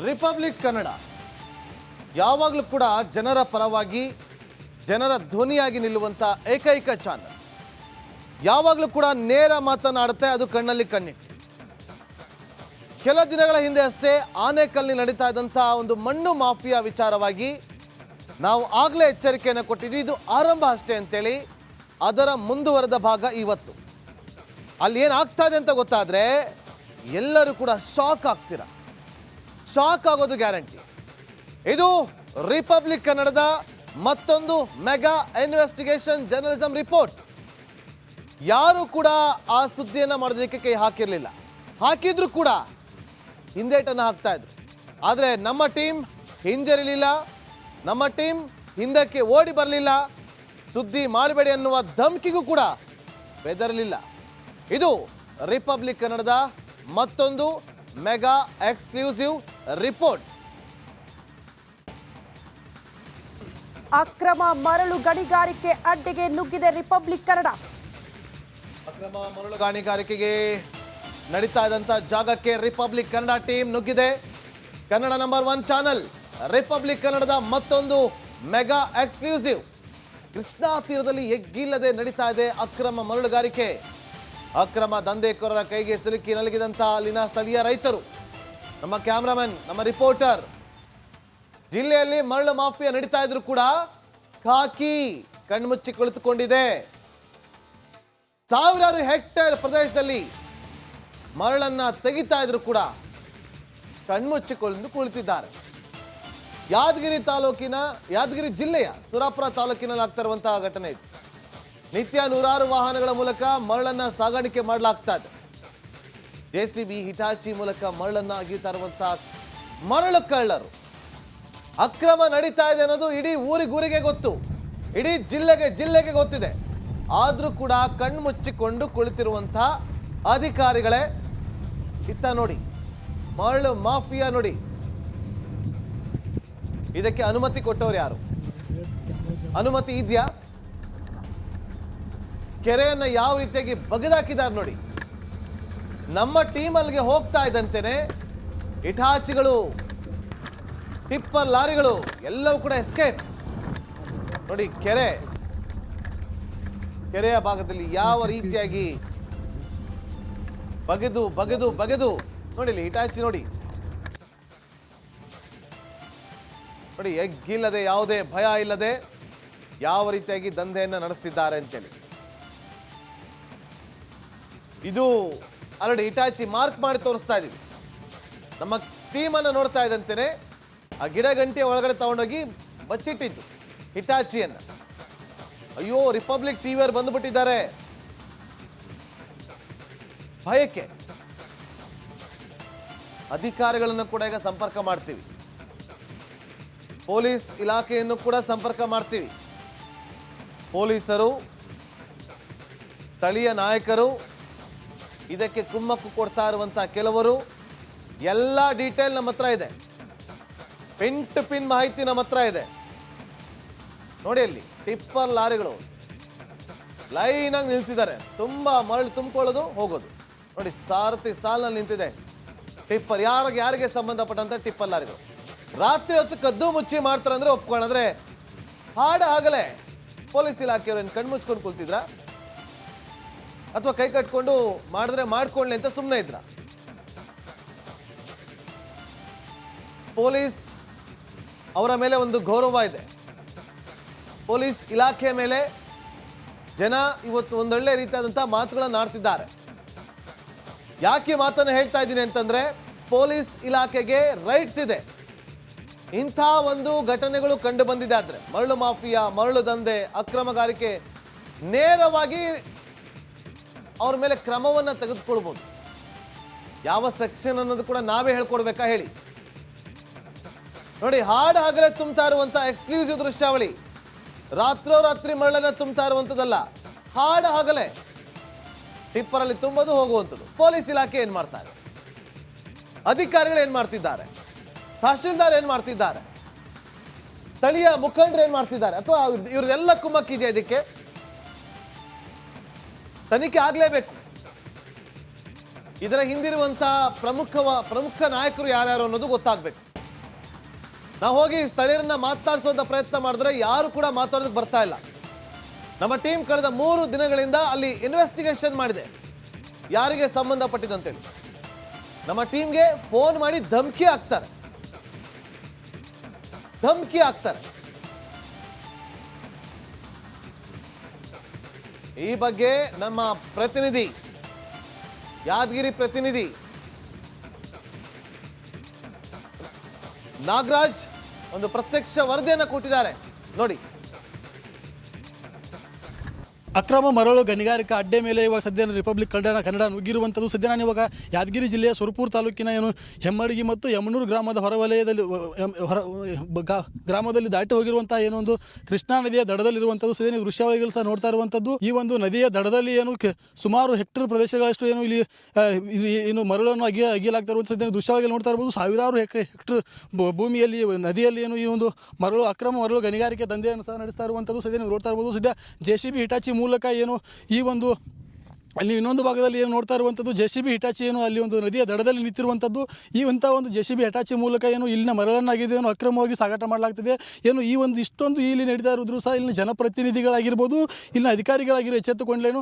Republic Kannada ಯಾವಾಗಲೂ ಕೂಡ ಜನರ ಪರವಾಗಿ ಜನರ ಧ್ವನಿಯಾಗಿ ನಿಲ್ಲುವಂತ ಏಕೈಕ ಚಾನಲ್. ಯಾವಾಗಲೂ ಕೂಡ ನೇರ ಮಾತನಾಡುತ್ತೆ, ಅದು ಕಣ್ಣಲ್ಲಿ ಕಣ್ಣಿಟ್ಟು. ಕೆಲ ದಿನಗಳ ಹಿಂದೆ ಅಷ್ಟೇ ಆನೇಕಲ್ನಲ್ಲಿ ನಡೀತಾ ಇದ್ದಂಥ ಒಂದು ಮಣ್ಣು ಮಾಫಿಯಾ ವಿಚಾರವಾಗಿ ನಾವು ಆಗಲೇ ಎಚ್ಚರಿಕೆಯನ್ನು ಕೊಟ್ಟಿದ್ವಿ. ಇದು ಆರಂಭ ಅಷ್ಟೇ ಅಂತೇಳಿ ಅದರ ಮುಂದುವರೆದ ಭಾಗ ಇವತ್ತು. ಅಲ್ಲಿ ಏನಾಗ್ತಾ ಇದೆ ಅಂತ ಗೊತ್ತಾದರೆ ಎಲ್ಲರೂ ಕೂಡ ಶಾಕ್ ಆಗ್ತೀರ. ಶಾಕ್ ಆಗೋದು ಗ್ಯಾರಂಟಿ. ಇದು ರಿಪಬ್ಲಿಕ್ ಕನ್ನಡದ ಮತ್ತೊಂದು ಮೆಗಾ ಇನ್ವೆಸ್ಟಿಗೇಷನ್ ಜರ್ನಲಿಸಂ ರಿಪೋರ್ಟ್. ಯಾರು ಕೂಡ ಆ ಸುದ್ದಿಯನ್ನು ಮಾಡೋದಕ್ಕೆ ಕೈ ಹಾಕಿರಲಿಲ್ಲ. ಹಾಕಿದ್ರು ಕೂಡ ಹಿಂದೇಟನ್ನು ಹಾಕ್ತಾ ಇದ್ರು. ಆದರೆ ನಮ್ಮ ಟೀಮ್ ಹಿಂಜರಿಲಿಲ್ಲ, ನಮ್ಮ ಟೀಮ್ ಹಿಂದಕ್ಕೆ ಓಡಿ ಬರಲಿಲ್ಲ, ಸುದ್ದಿ ಮಾಡಬೇಡಿ ಅನ್ನುವ ಧಮಕಿಗೂ ಕೂಡ ಬೆದರಲಿಲ್ಲ. ಇದು ರಿಪಬ್ಲಿಕ್ ಕನ್ನಡದ ಮತ್ತೊಂದು ಮೆಗಾ ಎಕ್ಸ್ಕ್ಲೂಸಿವ್ ರಿಪೋರ್ಟ್. ಅಕ್ರಮ ಮರಳು ಗಣಿಗಾರಿಕೆ ಅಡ್ಡೆಗೆ ನುಗ್ಗಿದೆ ರಿಪಬ್ಲಿಕ್ ಕನ್ನಡ. ಅಕ್ರಮ ಮರಳು ಗಣಿಗಾರಿಕೆಗೆ ನಡೀತಾ ಇದ್ದಂಥ ಜಾಗಕ್ಕೆ ರಿಪಬ್ಲಿಕ್ ಕನ್ನಡ ಟೀಮ್ ನುಗ್ಗಿದೆ. ಕನ್ನಡ ನಂಬರ್ 1 ಚಾನಲ್ ರಿಪಬ್ಲಿಕ್ ಕನ್ನಡದ ಮತ್ತೊಂದು ಮೆಗಾ ಎಕ್ಸ್ಕ್ಲೂಸಿವ್. ಕೃಷ್ಣಾ ತೀರದಲ್ಲಿ ಎಗ್ಗಿಲ್ಲದೆ ನಡೀತಾ ಇದೆ ಅಕ್ರಮ ಮರಳುಗಾರಿಕೆ. ಅಕ್ರಮ ದಂಧೆಕೋರರ ಕೈಗೆ ಸಿಲುಕಿ ನಲಗಿದಂಥ ಅಲ್ಲಿನ ಸ್ಥಳೀಯ ರೈತರು, ನಮ್ಮ ಕ್ಯಾಮ್ರಾಮನ್, ನಮ್ಮ ರಿಪೋರ್ಟರ್. ಜಿಲ್ಲೆಯಲ್ಲಿ ಮರಳು ಮಾಫಿಯಾ ನಡೀತಾ ಇದ್ರು ಕೂಡ ಖಾಕಿ ಕಣ್ಮುಚ್ಚಿ ಕುಳಿತುಕೊಂಡಿದೆ. ಸಾವಿರಾರು ಹೆಕ್ಟೇರ್ ಪ್ರದೇಶದಲ್ಲಿ ಮರಳನ್ನ ತೆಗಿತಾ ಇದ್ರು ಕೂಡ ಕಣ್ಮುಚ್ಚಿಕೊಂಡು ಕುಳಿತಿದ್ದಾರೆ. ಯಾದಗಿರಿ ಜಿಲ್ಲೆಯ ಸುರಾಪುರ ತಾಲೂಕಿನಲ್ಲಿ ಆಗ್ತಾ ಇರುವಂತಹ ಘಟನೆ ಇದು. ನಿತ್ಯ ನೂರಾರು ವಾಹನಗಳ ಮೂಲಕ ಮರಳನ್ನ ಸಾಗಾಣಿಕೆ ಮಾಡಲಾಗ್ತಾ ಇದೆ. JCB, ಹಿಟಾಚಿ ಮೂಲಕ ಮರಳನ್ನ ಅಗಿತಾ ಇರುವಂತಹ ಮರಳು ಕಳ್ಳರು. ಅಕ್ರಮ ನಡೀತಾ ಇದೆ ಅನ್ನೋದು ಇಡೀ ಊರಿಗೂರಿಗೆ ಗೊತ್ತು, ಇಡೀ ಜಿಲ್ಲೆಗೆ ಗೊತ್ತಿದೆ. ಆದ್ರೂ ಕೂಡ ಕಣ್ಮುಚ್ಚಿಕೊಂಡು ಕುಳಿತಿರುವಂತಹ ಅಧಿಕಾರಿಗಳೇ. ಇತ್ತ ನೋಡಿ, ಮರಳು ಮಾಫಿಯಾ ನೋಡಿ. ಇದಕ್ಕೆ ಅನುಮತಿ ಕೊಟ್ಟವ್ರು ಯಾರು? ಅನುಮತಿ ಇದೆಯಾ? ಕೆರೆಯನ್ನ ಯಾವ ರೀತಿಯಾಗಿ ಬಗೆದಾಕಿದ್ದಾರೆ ನೋಡಿ. ನಮ್ಮ ಟೀಮ್ ಅಲ್ಲಿಗೆ ಹೋಗ್ತಾ ಇದ್ದಂತೆನೆ ಇಟಾಚಿಗಳು, ಟಿಪ್ಪರ್ ಲಾರಿಗಳು ಎಲ್ಲವೂ ಕೂಡ ಎಸ್ಕೇಪ್. ನೋಡಿ, ಕೆರೆಯ ಭಾಗದಲ್ಲಿ ಯಾವ ರೀತಿಯಾಗಿ ಬಗೆದು ನೋಡಿ. ಹಿಟಾಚಿ ನೋಡಿ, ಎಗ್ಗಿಲ್ಲದೆ, ಯಾವುದೇ ಭಯ ಇಲ್ಲದೆ ಯಾವ ರೀತಿಯಾಗಿ ದಂಧೆಯನ್ನು ನಡೆಸ್ತಿದ್ದಾರೆ ಅಂತೇಳಿ. ಇದು ಆಲ್ರೆಡಿ ಹಿಟಾಚಿ ಮಾರ್ಕ್ ಮಾಡಿ ತೋರಿಸ್ತಾ ಇದೀವಿ. ನಮ್ಮ ಟೀಮನ್ನು ನೋಡ್ತಾ ಇದ್ದಂತೆನೆ ಆ ಗಿಡ ಗಂಟೆ ಒಳಗಡೆ ತಗೊಂಡೋಗಿ ಬಚ್ಚಿಟ್ಟಿದ್ದು ಹಿಟಾಚಿಯನ್ನ. ಅಯ್ಯೋ, ರಿಪಬ್ಲಿಕ್ ಟಿವಿಯವರು ಬಂದುಬಿಟ್ಟಿದ್ದಾರೆ ಭಯಕ್ಕೆ. ಅಧಿಕಾರಿಗಳನ್ನು ಕೂಡ ಈಗ ಸಂಪರ್ಕ ಮಾಡ್ತೀವಿ, ಪೊಲೀಸ್ ಇಲಾಖೆಯನ್ನು ಕೂಡ ಸಂಪರ್ಕ ಮಾಡ್ತೀವಿ. ಪೊಲೀಸರು, ಸ್ಥಳೀಯ ನಾಯಕರು, ಇದಕ್ಕೆ ಕುಮ್ಮಕ್ಕು ಕೊಡ್ತಾ ಇರುವಂತಹ ಕೆಲವರು, ಎಲ್ಲ ಡೀಟೇಲ್ ನಮ್ಮ ಹತ್ರ ಇದೆ. ಪಿನ್ ಟು ಪಿನ್ ಮಾಹಿತಿ ನಮ್ಮ ಹತ್ರ ಇದೆ. ನೋಡಿ, ಅಲ್ಲಿ ಟಿಪ್ಪರ್ ಲಾರಿಗಳು ಲೈನ್ ಆಗಿ ನಿಲ್ಸಿದ್ದಾರೆ. ತುಂಬಾ ಮರಳು ತುಂಬಿಕೊಳ್ಳೋದು ಹೋಗೋದು ನೋಡಿ. ಸಾರಥಿ ಸಾಲಿನಲ್ಲಿ ನಿಂತಿದೆ ಟಿಪ್ಪರ್. ಯಾರಿಗೆ ಸಂಬಂಧಪಟ್ಟಂತ ಟಿಪ್ಪರ್ ಲಾರಿಗಳು. ರಾತ್ರಿ ಹೊತ್ತು ಕದ್ದು ಮುಚ್ಚಿ ಮಾಡ್ತಾರೆ ಅಂದ್ರೆ ಒಪ್ಕೊಂಡ್ರೆ, ಆಗಲೇ ಪೊಲೀಸ್ ಇಲಾಖೆಯವ್ರೇನು ಕಣ್ಮುಚ್ಕೊಂಡು ಕೂತಿದ್ರ ಅಥವಾ ಕೈ ಕಟ್ಕೊಂಡು ಮಾಡಿದ್ರೆ ಮಾಡ್ಕೊಳ್ಳಿ ಅಂತ ಸುಮ್ಮನೆ ಇದ್ರ? ಪೊಲೀಸ್ ಅವರ ಮೇಲೆ ಒಂದು ಗೌರವ ಇದೆ. ಪೊಲೀಸ್ ಇಲಾಖೆ ಮೇಲೆ ಜನ ಇವತ್ತು ಒಂದೊಳ್ಳೆ ರೀತಿಯಾದಂತಹ ಮಾತುಗಳನ್ನು ಆಡ್ತಿದ್ದಾರೆ. ಯಾಕೆ ಮಾತನ್ನು ಹೇಳ್ತಾ ಇದ್ದೀನಿ ಅಂತಂದ್ರೆ, ಪೊಲೀಸ್ ಇಲಾಖೆಗೆ ರೈಟ್ಸ್ ಇದೆ. ಇಂಥ ಒಂದು ಘಟನೆಗಳು ಕಂಡು ಬಂದಿದೆ ಆದ್ರೆ, ಮರಳು ಮಾಫಿಯಾ, ಮರಳು ದಂಧೆ, ಅಕ್ರಮಗಾರಿಕೆ, ನೇರವಾಗಿ ಅವ್ರ ಮೇಲೆ ಕ್ರಮವನ್ನು ತೆಗೆದುಕೊಳ್ಬಹುದು. ಯಾವ ಸೆಕ್ಷನ್ ಅನ್ನೋದು ಕೂಡ ನಾವೇ ಹೇಳ್ಕೊಡ್ಬೇಕಾ ಹೇಳಿ? ನೋಡಿ, ಹಗಲೇ ತುಂಬ್ತಾ ಇರುವಂತ ಎಕ್ಸ್ಕ್ಲೂಸಿವ್ ದೃಶ್ಯಾವಳಿ. ರಾತ್ರಿ ಮರಳನ್ನ ತುಂಬ್ತಾ ಇರುವಂತದ್ದಲ್ಲ, ಹಗಲೇ ಟಿಪ್ಪರ್ ಅಲ್ಲಿ ತುಂಬೋದು ಹೋಗುವಂಥದ್ದು. ಪೊಲೀಸ್ ಇಲಾಖೆ ಏನ್ ಮಾಡ್ತಾರೆ, ಅಧಿಕಾರಿಗಳು ಏನ್ ಮಾಡ್ತಿದ್ದಾರೆ, ತಹಶೀಲ್ದಾರ್ ಏನ್ ಮಾಡ್ತಿದ್ದಾರೆ, ಸ್ಥಳೀಯ ಮುಖಂಡರು ಏನ್ ಮಾಡ್ತಿದ್ದಾರೆ, ಅಥವಾ ಇವ್ರದೆಲ್ಲ ಕುಮ್ಮಕ್ಕಿದೆಯಾ? ಇದಕ್ಕೆ ತನಿಖೆ ಆಗ್ಲೇಬೇಕು. ಇದರ ಹಿಂದಿರುವಂಥ ಪ್ರಮುಖ ನಾಯಕರು ಯಾರ್ಯಾರು ಅನ್ನೋದು ಗೊತ್ತಾಗಬೇಕು. ನಾವು ಹೋಗಿ ಸ್ಥಳೀಯರನ್ನ ಮಾತನಾಡಿಸುವಂಥ ಪ್ರಯತ್ನ ಮಾಡಿದ್ರೆ ಯಾರು ಕೂಡ ಮಾತಾಡೋದಕ್ಕೆ ಬರ್ತಾ ಇಲ್ಲ. ನಮ್ಮ ಟೀಮ್ ಕಳೆದ 3 ದಿನಗಳಿಂದ ಅಲ್ಲಿ ಇನ್ವೆಸ್ಟಿಗೇಷನ್ ಮಾಡಿದೆ, ಯಾರಿಗೆ ಸಂಬಂಧಪಟ್ಟಿದಂತೇಳಿ. ನಮ್ಮ ಟೀಮ್ಗೆ ಫೋನ್ ಮಾಡಿ ಧಮಕಿ ಹಾಕ್ತಾರೆ. ಈ ಬಗ್ಗೆ ನಮ್ಮ ಪ್ರತಿನಿಧಿ, ಯಾದಗಿರಿ ಪ್ರತಿನಿಧಿ ನಾಗರಾಜ್ ಒಂದು ಪ್ರತ್ಯಕ್ಷ ವರದಿಯನ್ನು ಕೊಟ್ಟಿದ್ದಾರೆ ನೋಡಿ. ಅಕ್ರಮ ಮರಳು ಗಣಿಗಾರಿಕೆ ಅಡ್ಡೆ ಮೇಲೆ ಇವಾಗ ಸದ್ಯ ರಿಪಬ್ಲಿಕ್ ಕನ್ನಡ ನುಗ್ಗಿರುವಂಥದ್ದು. ಸದ್ಯ ನಾನು ಇವಾಗ ಯಾದಗಿರಿ ಜಿಲ್ಲೆಯ ಸುರಪುರ ತಾಲೂಕಿನ ಹೆಮ್ಮಡಗಿ ಮತ್ತು ಯಮನೂರು ಗ್ರಾಮದ ಹೊರವಲಯದಲ್ಲಿ ಗ್ರಾಮದಲ್ಲಿ ದಾಟಿ ಹೋಗಿರುವಂಥ ಏನೊಂದು ಕೃಷ್ಣಾ ನದಿಯ ದಡದಲ್ಲಿರುವಂಥದ್ದು. ಸದ್ಯ ನೀವು ದೃಶ್ಯಾವಳಿಗಳು ಸಹ ನೋಡ್ತಾ ಇರುವಂಥದ್ದು. ಈ ಒಂದು ನದಿಯ ದಡದಲ್ಲಿ ಸುಮಾರು ಹೆಕ್ಟರ್ ಪ್ರದೇಶಗಳಷ್ಟು ಇಲ್ಲಿ ಏನು ಮರಳನ್ನು ಅಗಿಯಲಾಗ್ತಾ ಇರುವಂಥ ಸದ್ಯ ದೃಶ್ಯಾವಳಿಗಳು ನೋಡ್ತಾ ಇರ್ಬೋದು. ಸಾವಿರಾರು ಹೆಕ್ಟರ್ ಭೂಮಿಯಲ್ಲಿ ನದಿಯಲ್ಲಿ ಈ ಒಂದು ಅಕ್ರಮ ಮರಳು ಗಣಿಗಾರಿಕೆ ದಂಧೆಯನ್ನು ಸಹ ನಡೆಸ್ತಾ ಇರುವಂಥದ್ದು. ಸದ್ಯ ನೀವು ನೋಡ್ತಾ ಇರ್ಬೋದು. ಸದ್ಯ JCB ಹಿಟಾಚಿ ಮೂಲಕ ಈ ಒಂದು ಅಲ್ಲಿ ಇನ್ನೊಂದು ಭಾಗದಲ್ಲಿ ನೋಡ್ತಾ ಇರುವಂಥದ್ದು JCB ಹಿಟಾಚಿ ಅಲ್ಲಿ ಒಂದು ನದಿಯ ದಡದಲ್ಲಿ ನಿಂತಿರುವಂಥದ್ದು. ಇಂಥ ಒಂದು JCB ಹಿಟಾಚಿ ಮೂಲಕ ಇಲ್ಲಿನ ಮರಳನ್ನಾಗಿದೆ ಅಕ್ರಮವಾಗಿ ಸಾಗಾಟ ಮಾಡಲಾಗ್ತಿದೆ. ಈ ಒಂದು ಇಷ್ಟೊಂದು ಇಲ್ಲಿ ನಡೀತಾ ಇರೋದ್ರು ಸಹ ಇಲ್ಲಿನ ಜನಪ್ರತಿನಿಧಿಗಳಾಗಿರ್ಬೋದು, ಇಲ್ಲಿನ ಅಧಿಕಾರಿಗಳಾಗಿರೋ ಎಚ್ಚೆತ್ತುಕೊಂಡ್ಲೇನು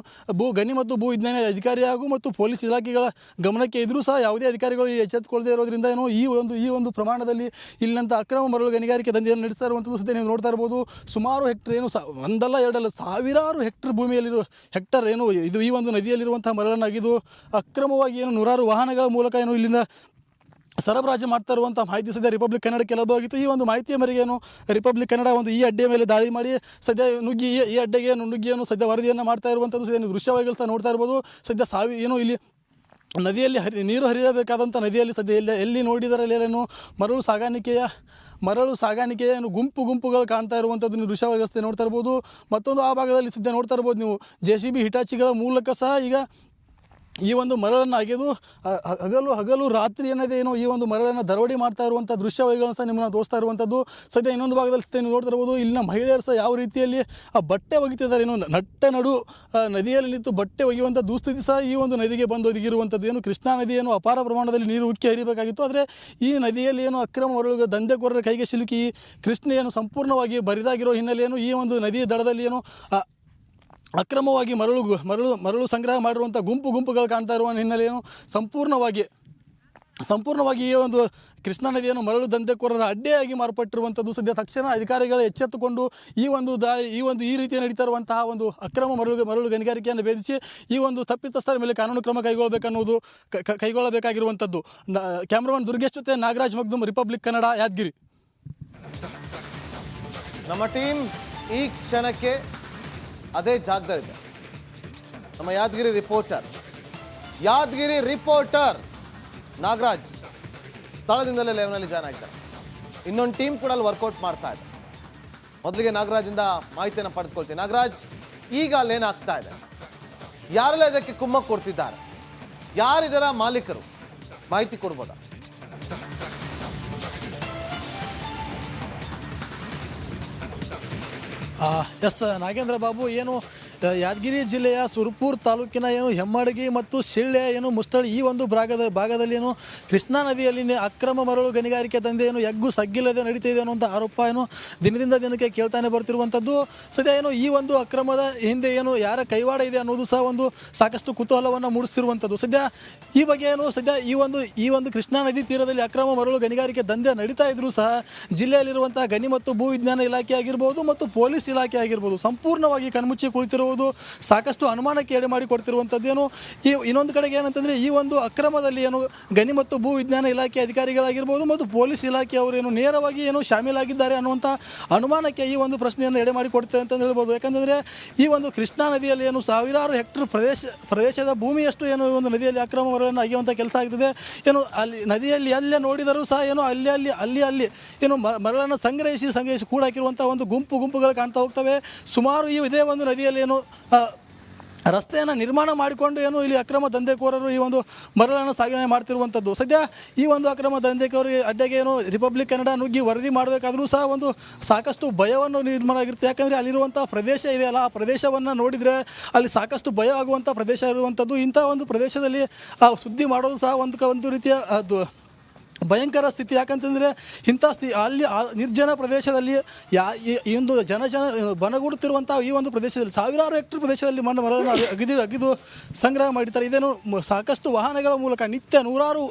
ಗಣಿ ಮತ್ತು ಭೂ ವಿಜ್ಞಾನ ಅಧಿಕಾರಿ ಹಾಗೂ ಮತ್ತು ಪೊಲೀಸ್ ಇಲಾಖೆಗಳ ಗಮನಕ್ಕೆ ಇದ್ರೂ ಸಹ ಯಾವುದೇ ಅಧಿಕಾರಿಗಳು ಎಚ್ಚೆತ್ತುಕೊಳ್ಳದೆ ಇರೋದ್ರಿಂದ ಈ ಒಂದು ಪ್ರಮಾಣದಲ್ಲಿ ಇಲ್ಲಿನಂಥ ಅಕ್ರಮ ಮರಳು ಗಣಿಗಾರಿಕೆ ದಂಧೆಯನ್ನು ನಡೆಸ್ತಾ ಇರುವಂಥದ್ದು ಸದ್ಯ ನೀವು ನೋಡ್ತಾ ಇರ್ಬೋದು. ಸುಮಾರು ಹೆಕ್ಟರ್ ಒಂದಲ್ಲ ಎರಡಲ್ಲ ಸಾವಿರಾರು ಹೆಕ್ಟರ್ ಭೂಮಿಯಲ್ಲಿರೋ ಹೆಕ್ಟರ್ ಇದು ಈ ಒಂದು ನದಿಯಲ್ಲಿರುವಂತಹ ಮರಳನ್ನಾಗಿದ್ದು ಅಕ್ರಮವಾಗಿ ನೂರಾರು ವಾಹನಗಳ ಮೂಲಕ ಇಲ್ಲಿಂದ ಸರಬರಾಜು ಮಾಡ್ತಾ ಇರುವಂಥ ಮಾಹಿತಿ ಸದ್ಯ ರಿಪಬ್ಲಿಕ್ ಕನ್ನಡಕ್ಕೆ ಲಭ್ಯವಾಗಿತ್ತು. ಈ ಒಂದು ಮಾಹಿತಿಯ ಮೇರೆಗೆ ರಿಪಬ್ಲಿಕ್ ಕನ್ನಡ ಈ ಅಡ್ಡೆ ಮೇಲೆ ದಾಳಿ ಮಾಡಿ ಸದ್ಯ ನುಗ್ಗಿ ಈ ಅಡ್ಡೆಗೆ ನುಗ್ಗಿಯನ್ನು ಸದ್ಯ ವರದಿಯನ್ನು ಮಾಡ್ತಾ ಇರುವಂಥದ್ದು. ಸದ್ಯ ದೃಶ್ಯವಾಹಿಗಳು ಸಹ ನೋಡ್ತಾ ಇರ್ಬೋದು. ಸದ್ಯ ಇಲ್ಲಿ ನದಿಯಲ್ಲಿ ನೀರು ಹರಿಯಬೇಕಾದಂಥ ನದಿಯಲ್ಲಿ ಸದ್ಯ ಎಲ್ಲಿ ನೋಡಿದರಲ್ಲೇನು ಮರಳು ಸಾಗಾಣಿಕೆಯ ಗುಂಪುಗಳು ಕಾಣ್ತಾ ಇರುವಂಥದ್ದು ನೀವು ದೃಶ್ಯವಾಹಿಗಳು ನೋಡ್ತಾ ಇರ್ಬೋದು. ಮತ್ತೊಂದು ಆ ಭಾಗದಲ್ಲಿ ಸದ್ಯ ನೋಡ್ತಾ ಇರ್ಬೋದು ನೀವು JCB ಹಿಟಾಚಿಗಳ ಮೂಲಕ ಸಹ ಈಗ ಈ ಒಂದು ಮರಳನ್ನು ಅಗೆದು ಹಗಲು ರಾತ್ರಿ ಅನ್ನೋದೇ ಈ ಒಂದು ಮರಳನ್ನು ದರೋಡಿ ಮಾಡ್ತಾ ಇರುವಂಥ ದೃಶ್ಯಾವಳಿಗಳನ್ನು ಸಹ ನಿಮ್ಮನ್ನು ತೋರಿಸ್ತಾ ಇರುವಂಥದ್ದು. ಸದ್ಯ ಇನ್ನೊಂದು ಭಾಗದಲ್ಲಿ ನೀವು ನೋಡ್ತಾ ಇರ್ಬೋದು. ಇಲ್ಲಿನ ಮಹಿಳೆಯರು ಸಹ ಯಾವ ರೀತಿಯಲ್ಲಿ ಆ ಬಟ್ಟೆ ಒಗಿತಿದ್ದಾರೆ, ನಡು ನದಿಯಲ್ಲಿ ನಿಂತು ಬಟ್ಟೆ ಒಗೆಯುವಂಥ ದುಸ್ಥಿತಿ ಸಹ ಈ ಒಂದು ನದಿಗೆ ಬಂದು ಒದಗಿರುವಂಥದ್ದು. ಕೃಷ್ಣಾ ನದಿ ಅಪಾರ ಪ್ರಮಾಣದಲ್ಲಿ ನೀರು ಉಕ್ಕಿ ಹರಿಬೇಕಾಗಿತ್ತು. ಆದರೆ ಈ ನದಿಯಲ್ಲಿ ಅಕ್ರಮ ಮರಳು ದಂಧೆಕೋರರ ಕೈಗೆ ಸಿಲುಕಿ ಕೃಷ್ಣ ಸಂಪೂರ್ಣವಾಗಿ ಬರಿದಾಗಿರೋ ಹಿನ್ನೆಲೆಯನ್ನು ಈ ಒಂದು ನದಿಯ ದಡದಲ್ಲಿ ಅಕ್ರಮವಾಗಿ ಮರಳು ಸಂಗ್ರಹ ಮಾಡಿರುವಂಥ ಗುಂಪುಗಳು ಕಾಣ್ತಾ ಇರುವ ಹಿನ್ನೆಲೆಯನ್ನು ಸಂಪೂರ್ಣವಾಗಿ ಈ ಒಂದು ಕೃಷ್ಣಾ ನದಿಯನ್ನು ಮರಳು ದಂಧೆಕೋರರ ಅಡ್ಡೆಯಾಗಿ ಮಾರ್ಪಟ್ಟಿರುವಂಥದ್ದು. ಸದ್ಯ ತಕ್ಷಣ ಅಧಿಕಾರಿಗಳು ಎಚ್ಚೆತ್ತುಕೊಂಡು ಈ ರೀತಿ ನಡೀತಾ ಇರುವಂತಹ ಒಂದು ಅಕ್ರಮ ಮರಳು ಗಣಿಗಾರಿಕೆಯನ್ನು ಭೇದಿಸಿ ಈ ಒಂದು ತಪ್ಪಿತಸ್ಥರ ಮೇಲೆ ಕಾನೂನು ಕ್ರಮ ಕೈಗೊಳ್ಳಬೇಕಾಗಿರುವಂಥದ್ದು. ಕ್ಯಾಮ್ರಾಮನ್ ದುರ್ಗೇಶ್ ಜೊತೆ ನಾಗರಾಜ್ ಮಗ್ದುಮ್, ರಿಪಬ್ಲಿಕ್ ಕನ್ನಡ, ಯಾದಗಿರಿ. ನಮ್ಮ ಟೀಮ್ ಈ ಕ್ಷಣಕ್ಕೆ ಅದೇ ಜಾಗದಲ್ಲಿದೆ. ನಮ್ಮ ಯಾದಗಿರಿ ರಿಪೋರ್ಟರ್ ನಾಗರಾಜ್ ಸ್ಥಳದಿಂದಲೇ ಲೈವ್ನಲ್ಲಿ ಜಾಯ್ನ್ ಆಗ್ತಾರೆ. ಇನ್ನೊಂದು ಟೀಮ್ ಕೂಡ ಅಲ್ಲಿ ವರ್ಕೌಟ್ ಮಾಡ್ತಾ ಇದೆ. ಮೊದಲಿಗೆ ನಾಗರಾಜಿಂದ ಮಾಹಿತಿಯನ್ನು ಪಡೆದುಕೊಳ್ತೀನಿ. ನಾಗರಾಜ್, ಈಗ ಅಲ್ಲೇನಾಗ್ತಾ ಇದೆ? ಯಾರೆಲ್ಲ ಇದಕ್ಕೆ ಕುಮ್ಮಕ್ಕು ಕೊಡ್ತಿದ್ದಾರೆ? ಯಾರಿದರ ಮಾಲೀಕರು? ಮಾಹಿತಿ ಕೊಡ್ಬೋದಾ? ಎಸ್ ನಾಗೇಂದ್ರ ಬಾಬು, ಯಾದಗಿರಿ ಜಿಲ್ಲೆಯ ಸುರಪುರ ತಾಲೂಕಿನ ಹೆಮ್ಮಡಗಿ ಮತ್ತು ಶಿಳ್ಳೆ ಮುಷ್ಟಳಿ ಈ ಒಂದು ಭಾಗದಲ್ಲಿ ಕೃಷ್ಣಾ ನದಿಯಲ್ಲಿ ಅಕ್ರಮ ಮರಳು ಗಣಿಗಾರಿಕೆ ದಂಧೆ ಎಗ್ಗು ಸಗ್ಗಿಲ್ಲದೆ ನಡೀತಾ ಇದೆ ಅನ್ನುವಂಥ ಆರೋಪ ದಿನದಿಂದ ದಿನಕ್ಕೆ ಕೇಳ್ತಾನೆ ಬರ್ತಿರುವಂಥದ್ದು. ಸದ್ಯ ಈ ಒಂದು ಅಕ್ರಮದ ಹಿಂದೆ ಯಾರ ಕೈವಾಡ ಇದೆ ಅನ್ನೋದು ಸಹ ಸಾಕಷ್ಟು ಕುತೂಹಲವನ್ನು ಮೂಡಿಸ್ತಿರುವಂಥದ್ದು. ಸದ್ಯ ಈ ಬಗ್ಗೆ ಸದ್ಯ ಈ ಒಂದು ಕೃಷ್ಣಾ ನದಿ ತೀರದಲ್ಲಿ ಅಕ್ರಮ ಮರಳು ಗಣಿಗಾರಿಕೆ ದಂಧೆ ನಡೀತಾ ಇದ್ರೂ ಸಹ ಜಿಲ್ಲೆಯಲ್ಲಿರುವಂತಹ ಗಣಿ ಮತ್ತು ಭೂ ವಿಜ್ಞಾನ ಇಲಾಖೆ ಆಗಿರ್ಬೋದು ಮತ್ತು ಪೊಲೀಸ್ ಇಲಾಖೆ ಆಗಿರ್ಬೋದು ಸಂಪೂರ್ಣವಾಗಿ ಕಣ್ಮುಚ್ಚಿ ಕುಳಿತಿರುವ ಸಾಕಷ್ಟು ಅನುಮಾನಕ್ಕೆ ಎಡೆ ಮಾಡಿ ಕೊಡ್ತಿರುವಂಥದ್ದೇನು. ಇನ್ನೊಂದು ಕಡೆಗೆ ಏನಂತಂದರೆ ಈ ಒಂದು ಅಕ್ರಮದಲ್ಲಿ ಗಣಿ ಮತ್ತು ಭೂ ವಿಜ್ಞಾನ ಇಲಾಖೆ ಅಧಿಕಾರಿಗಳಾಗಿರ್ಬೋದು ಮತ್ತು ಪೊಲೀಸ್ ಇಲಾಖೆಯವರು ನೇರವಾಗಿ ಶಾಮೀಲಾಗಿದ್ದಾರೆ ಅನ್ನುವಂಥ ಅನುಮಾನಕ್ಕೆ ಈ ಒಂದು ಪ್ರಶ್ನೆಯನ್ನು ಎಡೆ ಮಾಡಿ ಕೊಡ್ತೇವೆ ಅಂತ ಹೇಳ್ಬೋದು. ಯಾಕಂದರೆ ಈ ಒಂದು ಕೃಷ್ಣಾ ನದಿಯಲ್ಲಿ ಸಾವಿರಾರು ಹೆಕ್ಟರ್ ಪ್ರದೇಶದ ಭೂಮಿಯಷ್ಟು ಒಂದು ನದಿಯಲ್ಲಿ ಅಕ್ರಮ ಮರಳನ್ನು ಅಗೆಯುವಂಥ ಕೆಲಸ ಆಗ್ತದೆ. ಅಲ್ಲಿ ನದಿಯಲ್ಲಿ ಎಲ್ಲೇ ನೋಡಿದರೂ ಸಹ ಅಲ್ಲಿ ಮರಳನ್ನು ಸಂಗ್ರಹಿಸಿ ಕೂಡಾಕಿರುವಂಥ ಒಂದು ಗುಂಪುಗಳು ಕಾಣ್ತಾ ಹೋಗ್ತವೆ. ಸುಮಾರು ಇದೇ ಒಂದು ನದಿಯಲ್ಲಿ ರಸ್ತೆಯನ್ನು ನಿರ್ಮಾಣ ಮಾಡಿಕೊಂಡು ಏನು ಇಲ್ಲಿ ಅಕ್ರಮ ದಂಧೆಕೋರರು ಈ ಒಂದು ಮರಳನ್ನು ಸಾಗಣೆ ಮಾಡ್ತಿರುವಂಥದ್ದು. ಸದ್ಯ ಈ ಒಂದು ಅಕ್ರಮ ದಂಧೆಕೋರಿಗೆ ಅಡ್ಡೆಗೆ ಏನು ರಿಪಬ್ಲಿಕ್ ಕನ್ನಡ ನುಗ್ಗಿ ವರದಿ ಮಾಡಬೇಕಾದ್ರೂ ಸಹ ಒಂದು ಸಾಕಷ್ಟು ಭಯವನ್ನು ನಿರ್ಮಾಣ ಆಗಿರುತ್ತೆ. ಯಾಕಂದರೆ ಅಲ್ಲಿರುವಂಥ ಪ್ರದೇಶ ಇದೆಯಲ್ಲ, ಆ ಪ್ರದೇಶವನ್ನು ನೋಡಿದರೆ ಅಲ್ಲಿ ಸಾಕಷ್ಟು ಭಯ ಆಗುವಂಥ ಪ್ರದೇಶ ಇರುವಂಥದ್ದು. ಇಂಥ ಒಂದು ಪ್ರದೇಶದಲ್ಲಿ ಸುದ್ದಿ ಮಾಡೋದು ಸಹ ಒಂದು ರೀತಿಯ ಭಯಂಕರ ಸ್ಥಿತಿ. ಯಾಕಂತಂದರೆ ಇಂಥ ಅಲ್ಲಿ ನಿರ್ಜನ ಪ್ರದೇಶದಲ್ಲಿ ಈ ಒಂದು ಬನಗೂಡುತ್ತಿರುವಂಥ ಈ ಒಂದು ಪ್ರದೇಶದಲ್ಲಿ ಸಾವಿರಾರು ಹೆಕ್ಟರ್ ಪ್ರದೇಶದಲ್ಲಿ ಮರಳನ್ನು ಅಗಿದು ಸಂಗ್ರಹ ಮಾಡಿದ್ದಾರೆ. ಇದೇನು ಸಾಕಷ್ಟು ವಾಹನಗಳ ಮೂಲಕ ನಿತ್ಯ ನೂರಾರು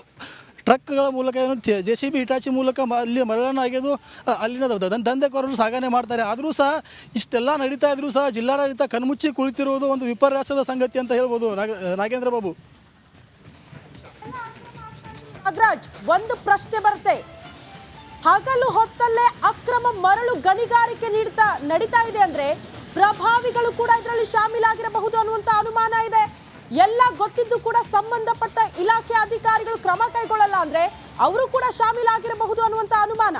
ಟ್ರಕ್ಗಳ ಮೂಲಕ ಏನು JCB ಹಿಟಾಚಿ ಮೂಲಕ ಅಲ್ಲಿ ಮರಳನ್ನು ಅಗೆದು ಅಲ್ಲಿನ ದಂಧೆಕೋರರು ಸಾಗಣೆ ಮಾಡ್ತಾರೆ. ಆದರೂ ಸಹ ಇಷ್ಟೆಲ್ಲ ನಡೀತಾ ಇದ್ರೂ ಸಹ ಜಿಲ್ಲಾಡಳಿತ ಕಣ್ಮುಚ್ಚಿ ಕುಳಿತಿರುವುದು ಒಂದು ವಿಪರ್ಯಾಸದ ಸಂಗತಿ ಅಂತ ಹೇಳ್ಬೋದು. ನಾಗೇಂದ್ರ ಬಾಬು. ನಾಗರಾಜ್, ಒಂದು ಪ್ರಶ್ನೆ ಬರುತ್ತೆ. ಹಗಲು ಹೊತ್ತಲ್ಲೇ ಅಕ್ರಮ ಮರಳು ಗಣಿಗಾರಿಕೆ ನಡೀತಾ ಇದೆ ಅಂದ್ರೆ ಪ್ರಭಾವಿಗಳು ಕೂಡ ಇದರಲ್ಲಿ ಶಾಮೀಲಾಗಿರಬಹುದು ಅನ್ನುವಂತ ಅನುಮಾನ ಇದೆ. ಎಲ್ಲ ಗೊತ್ತಿದ್ದು ಕೂಡ ಸಂಬಂಧಪಟ್ಟ ಇಲಾಖೆ ಅಧಿಕಾರಿಗಳು ಕ್ರಮ ಕೈಗೊಳ್ಳಲ್ಲ ಅಂದ್ರೆ ಅವರು ಕೂಡ ಶಾಮೀಲಾಗಿರಬಹುದು ಅನ್ನುವಂತ ಅನುಮಾನ.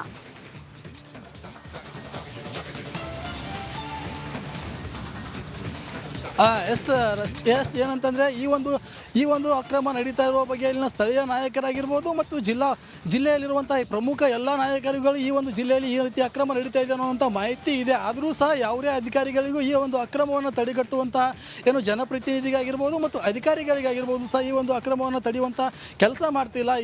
ಎಸ್ ಏನಂತಂದರೆ ಈ ಒಂದು ಅಕ್ರಮ ನಡೀತಾ ಇರುವ ಬಗ್ಗೆ ಇಲ್ಲಿನ ಸ್ಥಳೀಯ ನಾಯಕರಾಗಿರ್ಬೋದು ಮತ್ತು ಜಿಲ್ಲೆಯಲ್ಲಿರುವಂಥ ಪ್ರಮುಖ ಎಲ್ಲ ನಾಯಕರುಗಳು ಈ ಒಂದು ಜಿಲ್ಲೆಯಲ್ಲಿ ಈ ರೀತಿ ಅಕ್ರಮ ನಡೀತಾ ಇದೆ ಅನ್ನುವಂಥ ಮಾಹಿತಿ ಇದೆ. ಆದರೂ ಸಹ ಯಾವುದೇ ಅಧಿಕಾರಿಗಳಿಗೂ ಈ ಒಂದು ಅಕ್ರಮವನ್ನು ತಡೆಗಟ್ಟುವಂತಹ ಏನು ಜನಪ್ರತಿನಿಧಿಗಾಗಿರ್ಬೋದು ಮತ್ತು ಅಧಿಕಾರಿಗಳಿಗಾಗಿರ್ಬೋದು ಸಹ ಈ ಒಂದು ಅಕ್ರಮವನ್ನು ತಡೆಯುವಂಥ ಕೆಲಸ ಮಾಡ್ತಿಲ್ಲ.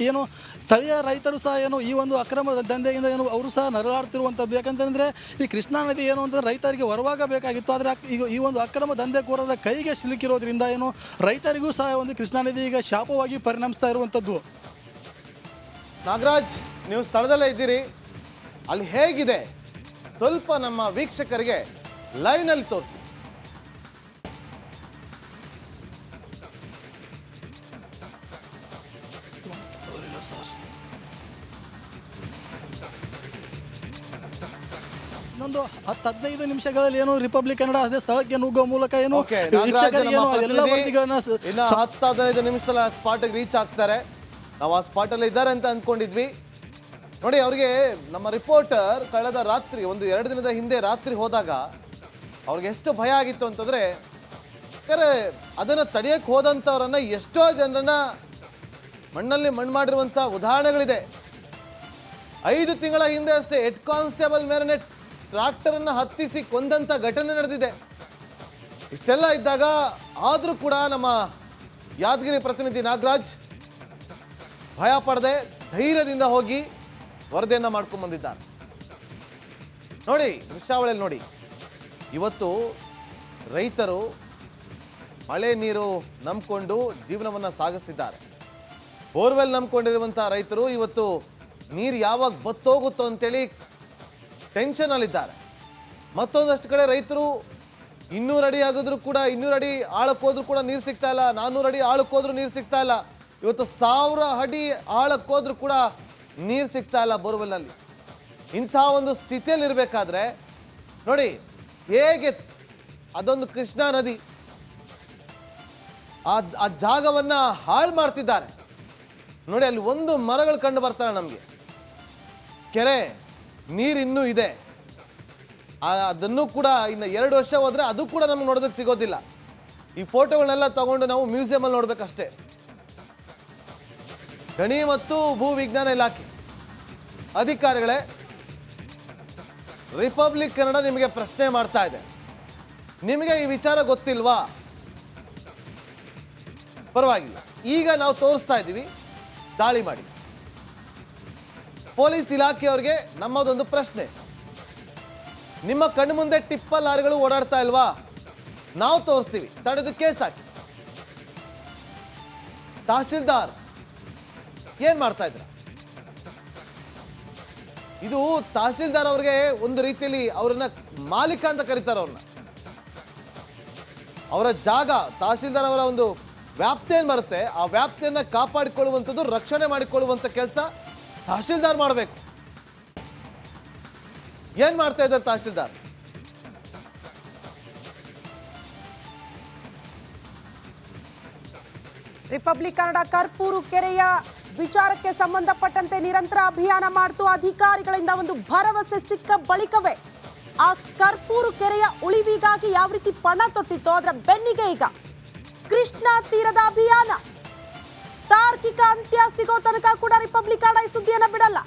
ಏನು ಸ್ಥಳೀಯ ರೈತರು ಸಹ ಏನು ಈ ಒಂದು ಅಕ್ರಮ ದಂಧೆಯಿಂದ ಏನು ಅವರು ಸಹ ನರಳಾಡ್ತಿರುವಂಥದ್ದು. ಯಾಕಂತಂದರೆ ಈ ಕೃಷ್ಣಾ ನದಿ ಏನು ಅಂತಂದರೆ ರೈತರಿಗೆ ಹೊರವಾಗಬೇಕಾಗಿತ್ತು, ಆದರೆ ಈ ಒಂದು ಅಕ್ರಮ ದಂಧೆಕೋರರ ಕೈಗೆ ಸಿಲುಕಿರೋದ್ರಿಂದ ಏನು ರೈತರಿಗೂ ಸಹ ಒಂದು ಕೃಷ್ಣಾ ನದಿ ಈಗ ಶಾಪವಾಗಿ ಪರಿಣಮಿಸ್ತಾ ಇರುವಂಥದ್ದು. ನಾಗರಾಜ್, ನೀವು ಸ್ಥಳದಲ್ಲೇ ಇದ್ದೀರಿ, ಅಲ್ಲಿ ಹೇಗಿದೆ ಸ್ವಲ್ಪ ನಮ್ಮ ವೀಕ್ಷಕರಿಗೆ ಲೈವ್ನಲ್ಲಿ ತೋರಿಸಿ. ಇನ್ನೊಂದು 10-15 ನಿಮಿಷಗಳಲ್ಲಿ ಏನು ರಿಪಬ್ಲಿಕ್ ಕನ್ನಡ ಅದೇ ಸ್ಥಳಕ್ಕೆ ನುಗ್ಗುವ ಮೂಲಕ ಏನು ಇನ್ನು 10-15 ನಿಮಿಷದಲ್ಲಿ ಆ ಸ್ಪಾಟ್ಗೆ ರೀಚ್ ಆಗ್ತಾರೆ. ನಾವು ಆ ಸ್ಪಾಟಲ್ಲಿ ಇದ್ದಾರೆ ಅಂತ ಅಂದ್ಕೊಂಡಿದ್ವಿ. ನೋಡಿ, ಅವರಿಗೆ ನಮ್ಮ ರಿಪೋರ್ಟರ್ ಕಳೆದ ರಾತ್ರಿ 1-2 ದಿನದ ಹಿಂದೆ ರಾತ್ರಿ ಹೋದಾಗ ಅವ್ರಿಗೆ ಎಷ್ಟು ಭಯ ಆಗಿತ್ತು ಅಂತಂದರೆ, ಯಾಕಂದರೆ ಅದನ್ನು ತಡೆಯೋಕ್ಕೆ ಹೋದಂಥವ್ರನ್ನ ಎಷ್ಟೋ ಜನರನ್ನ ಮಣ್ಣಲ್ಲಿ ಮಣ್ಣು ಮಾಡಿರುವಂಥ ಉದಾಹರಣೆಗಳಿದೆ. 5 ತಿಂಗಳ ಹಿಂದೆ ಅಷ್ಟೇ ಹೆಡ್ ಕಾನ್ಸ್ಟೇಬಲ್ ಮೇರೆನೆ ಟ್ರಾಕ್ಟರನ್ನು ಹತ್ತಿಸಿ ಕೊಂದಂಥ ಘಟನೆ ನಡೆದಿದೆ. ಇಷ್ಟೆಲ್ಲ ಇದ್ದಾಗ ಆದರೂ ಕೂಡ ನಮ್ಮ ಯಾದಗಿರಿ ಪ್ರತಿನಿಧಿ ನಾಗರಾಜ್ ಭಯ ಪಡದೆ ಧೈರ್ಯದಿಂದ ಹೋಗಿ ವರದಿಯನ್ನು ಮಾಡ್ಕೊಂಡು ಬಂದಿದ್ದಾರೆ. ನೋಡಿ ದೃಶ್ಯಾವಳಿಯಲ್ಲಿ ನೋಡಿ, ಇವತ್ತು ರೈತರು ಮಳೆ ನೀರು ನಂಬಿಕೊಂಡು ಜೀವನವನ್ನು ಸಾಗಿಸ್ತಿದ್ದಾರೆ. ಬೋರ್ವೆಲ್ ನಂಬ್ಕೊಂಡಿರುವಂಥ ರೈತರು ಇವತ್ತು ನೀರು ಯಾವಾಗ ಬತ್ತೋಗುತ್ತೋ ಅಂತೇಳಿ ಟೆನ್ಷನಲ್ಲಿದ್ದಾರೆ. ಮತ್ತೊಂದಷ್ಟು ಕಡೆ ರೈತರು 200 ಅಡಿ ಆಗಿದ್ರು ಕೂಡ 200 ಅಡಿ ಆಳಕ್ಕೆ ಹೋದ್ರೂ ಕೂಡ ನೀರು ಸಿಗ್ತಾ ಇಲ್ಲ, 400 ಅಡಿ ಆಳಕ್ಕೆ ಹೋದ್ರೂ ನೀರು ಸಿಗ್ತಾ ಇಲ್ಲ. ಇವತ್ತು 1000 ಅಡಿ ಆಳಕ್ಕೆ ಹೋದ್ರೂ ಕೂಡ ನೀರು ಸಿಗ್ತಾ ಇಲ್ಲ ಬೋರ್ವೆಲ್ನಲ್ಲಿ. ಇಂಥ ಒಂದು ಸ್ಥಿತಿಯಲ್ಲಿರಬೇಕಾದ್ರೆ ನೋಡಿ ಹೇಗೆ ಅದೊಂದು ಕೃಷ್ಣಾ ನದಿ ಆ ಜಾಗವನ್ನು ಹಾಳು ಮಾಡ್ತಿದ್ದಾರೆ. ನೋಡಿ, ಅಲ್ಲಿ ಒಂದು ಮರಗಳು ಕಂಡು ಬರ್ತಾರೆ ನಮಗೆ. ಕೆರೆ ನೀರು ಇನ್ನೂ ಇದೆ, ಅದನ್ನು ಕೂಡ ಇನ್ನು 2 ವರ್ಷ ಹೋದರೆ ಅದು ಕೂಡ ನಮ್ಗೆ ನೋಡೋದಕ್ಕೆ ಸಿಗೋದಿಲ್ಲ. ಈ ಫೋಟೋಗಳನ್ನೆಲ್ಲ ತಗೊಂಡು ನಾವು ಮ್ಯೂಸಿಯಮಲ್ಲಿ ನೋಡ್ಬೇಕಷ್ಟೇ. ಗಣಿ ಮತ್ತು ಭೂ ವಿಜ್ಞಾನ ಇಲಾಖೆ ಅಧಿಕಾರಿಗಳೇ, ರಿಪಬ್ಲಿಕ್ ಕನ್ನಡ ನಿಮಗೆ ಪ್ರಶ್ನೆ ಮಾಡ್ತಾ ಇದೆ. ನಿಮಗೆ ಈ ವಿಚಾರ ಗೊತ್ತಿಲ್ವಾ? ಪರವಾಗಿಲ್ಲ, ಈಗ ನಾವು ತೋರಿಸ್ತಾ ಇದ್ದೀವಿ, ದಾಳಿ ಮಾಡಿ. ಪೊಲೀಸ್ ಇಲಾಖೆಯವರಿಗೆ ನಮ್ಮದೊಂದು ಪ್ರಶ್ನೆ, ನಿಮ್ಮ ಕಣ್ಣು ಮುಂದೆ ಟಿಪ್ಪರ್ ಲಾರಿಗಳು ಓಡಾಡ್ತಾ ಇಲ್ವಾ? ನಾವು ತೋರಿಸ್ತೀವಿ, ತಡೆದು ಕೇಸ್ ಹಾಕಿ. ತಹಶೀಲ್ದಾರ್ ಏನ್ ಮಾಡ್ತಾ ಇದ್ರ? ಇದು ತಹಶೀಲ್ದಾರ್ ಅವ್ರಿಗೆ ಒಂದು ರೀತಿಯಲ್ಲಿ ಅವರನ್ನ ಮಾಲೀಕ ಅಂತ ಕರೀತಾರೆ. ಅವ್ರನ್ನ ಅವರ ಜಾಗ, ತಹಶೀಲ್ದಾರ್ ಅವರ ಒಂದು ವ್ಯಾಪ್ತಿ ಏನು ಬರುತ್ತೆ, ಆ ವ್ಯಾಪ್ತಿಯನ್ನ ಕಾಪಾಡಿಕೊಳ್ಳುವಂಥದ್ದು, ರಕ್ಷಣೆ ಮಾಡಿಕೊಳ್ಳುವಂಥ ಕೆಲಸ ತಹಶೀಲ್ದಾರ್ ಮಾಡಬೇಕು. ಏನ್ ಮಾಡ್ತಾ ಇದ್ದಾರೆ ತಹಶೀಲ್ದಾರ್? ರಿಪಬ್ಲಿಕ್ ಕನ್ನಡ ಕರ್ಪೂರು ಕೆರೆಯ ವಿಚಾರಕ್ಕೆ ಸಂಬಂಧಪಟ್ಟಂತೆ ನಿರಂತರ ಅಭಿಯಾನ ಮಾಡ್ತು. ಅಧಿಕಾರಿಗಳಿಂದ ಒಂದು ಭರವಸೆ ಸಿಕ್ಕ ಬಳಿಕವೇ ಆ ಕರ್ಪೂರು ಕೆರೆಯ ಉಳಿವಿಗಾಗಿ ಯಾವ ರೀತಿ ಪಣ ತೊಟ್ಟಿತ್ತೋ ಅದರ ಬೆನ್ನಿಗೆ ಈಗ ಕೃಷ್ಣಾ ತೀರದ ಅಭಿಯಾನ ತಾರ್ಕಿಕ ಅಂತ್ಯ ಸಿಗೋ ತನಕ ಕೂಡ ರಿಪಬ್ಲಿಕ್ ಈ ಸುದ್ದಿಯನ್ನ ಬಿಡಲ್ಲ.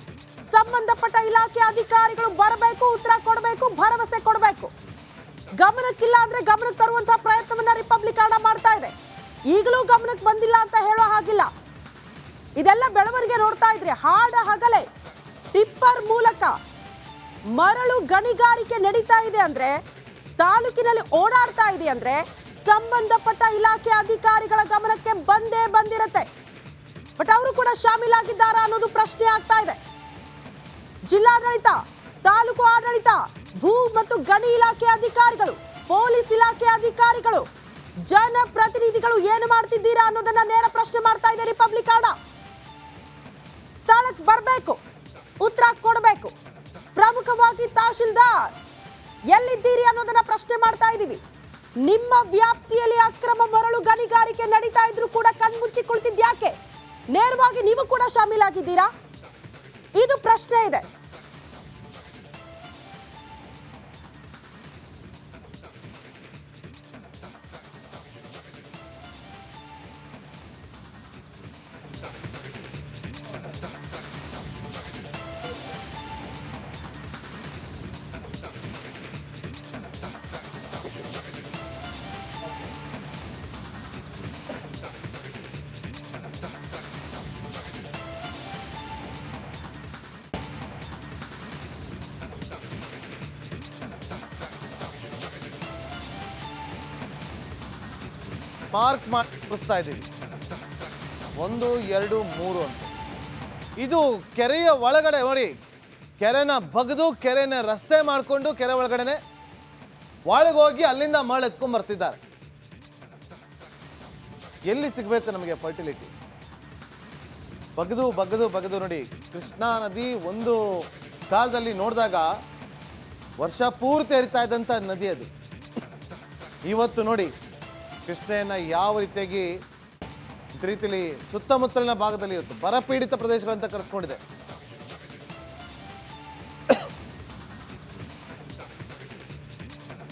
ಸಂಬಂಧಪಟ್ಟ ಇಲಾಖೆ ಅಧಿಕಾರಿಗಳು ಬರಬೇಕು, ಉತ್ತರ ಕೊಡಬೇಕು, ಭರವಸೆ ಕೊಡಬೇಕು. ಗಮನಕ್ಕಿಲ್ಲ ಅಂದ್ರೆ ಗಮನಕ್ಕೆ ತರುವಂತಹ ಪ್ರಯತ್ನವನ್ನ ರಿಪಬ್ಲಿಕ್ ಮಾಡ್ತಾ ಇದೆ. ಈಗಲೂ ಗಮನಕ್ಕೆ ಬಂದಿಲ್ಲ ಅಂತ ಹೇಳೋ ಹಾಗಿಲ್ಲ. ಇದೆಲ್ಲ ಬೆಳವಣಿಗೆ ನೋಡ್ತಾ ಇದ್ರೆ ಹಾಡ ಹಗಲೇ ಟಿಪ್ಪರ್ ಮೂಲಕ ಮರಳು ಗಣಿಗಾರಿಕೆ ನಡೀತಾ ಇದೆ ಅಂದ್ರೆ, ತಾಲೂಕಿನಲ್ಲಿ ಓಡಾಡ್ತಾ ಇದೆ ಅಂದ್ರೆ ಸಂಬಂಧಪಟ್ಟ ಇಲಾಖೆ ಅಧಿಕಾರಿಗಳ ಗಮನಕ್ಕೆ ಬಂದೇ ಬಂದಿರತ್ತೆ. ಬಟ್ ಅವರು ಕೂಡ ಶಾಮೀಲಾಗಿದ್ದಾರಾ ಅನ್ನೋದು ಪ್ರಶ್ನೆ ಆಗ್ತಾ ಇದೆ. ಜಿಲ್ಲಾಡಳಿತ, ತಾಲೂಕು ಆಡಳಿತ, ಭೂ ಮತ್ತು ಗಣಿ ಇಲಾಖೆ ಅಧಿಕಾರಿಗಳು, ಪೊಲೀಸ್ ಇಲಾಖೆ ಅಧಿಕಾರಿಗಳು, ಜನಪ್ರತಿನಿಧಿಗಳು ಏನು ಮಾಡ್ತಿದ್ದೀರಾ ಅನ್ನೋದನ್ನ ನೇರ ಪ್ರಶ್ನೆ ಮಾಡ್ತಾ ಇದೆ ರಿಪಬ್ಲಿಕ್. ಸ್ಥಳಕ್ಕೆ ಬರಬೇಕು, ಉತ್ತರ ಕೊಡಬೇಕು. ಪ್ರಮುಖವಾಗಿ ತಹಶೀಲ್ದಾರ್ ಎಲ್ಲಿದ್ದೀರಿ ಅನ್ನೋದನ್ನ ಪ್ರಶ್ನೆ ಮಾಡ್ತಾ ಇದ್ದೀವಿ. ನಿಮ್ಮ ವ್ಯಾಪ್ತಿಯಲ್ಲಿ ಅಕ್ರಮ ಮರಳು ಗಣಿಗಾರಿಕೆ ನಡೀತಾ ಇದ್ರು ಕೂಡ ಕಣ್ಮುಚ್ಚಿ ಕುಳಿತಿದ್ಯಾಕೆ? ನೇರವಾಗಿ ನೀವು ಕೂಡ ಶಾಮೀಲಾಗಿದ್ದೀರಾ? ಇದು ಪ್ರಶ್ನೆ ಇದೆ. ಮಾರ್ಕ್ ಮಾಡಿ ತೋರಿಸ್ತಾ ಇದ್ದೀವಿ. 1, 2, 3 ಅಂತ. ಇದು ಕೆರೆಯ ಒಳಗಡೆ ನೋಡಿ, ಕೆರೆನ ಬಗ್ದು ಕೆರೆನ ರಸ್ತೆ ಮಾಡಿಕೊಂಡು ಕೆರೆ ಒಳಗಡೆನೆ ಒಳಗೆ ಹೋಗಿ ಅಲ್ಲಿಂದ ಮರಳು ಎತ್ಕೊಂಡ್ ಬರ್ತಿದ್ದಾರೆ. ಎಲ್ಲಿ ಸಿಗ್ಬೇಕು ನಮಗೆ ಫರ್ಟಿಲಿಟಿ? ಬಗ್ದು ಬಗ್ದು ಬಗ್ದು ನೋಡಿ, ಕೃಷ್ಣಾ ನದಿ ಒಂದು ಕಾಲದಲ್ಲಿ ನೋಡಿದಾಗ ವರ್ಷ ಪೂರ್ತಿ ಹರಿತಾ ಇದ್ದಂಥ ನದಿ ಅದು. ಇವತ್ತು ನೋಡಿ ಕೃಷ್ಣೆಯನ್ನ ಯಾವ ರೀತಿಯಾಗಿ ರೀತಿಯಲ್ಲಿ ಸುತ್ತಮುತ್ತಲಿನ ಭಾಗದಲ್ಲಿ ಇವತ್ತು ಬರಪೀಡಿತ ಪ್ರದೇಶಗಳಂತ ಕರೆಸ್ಕೊಂಡಿದೆ.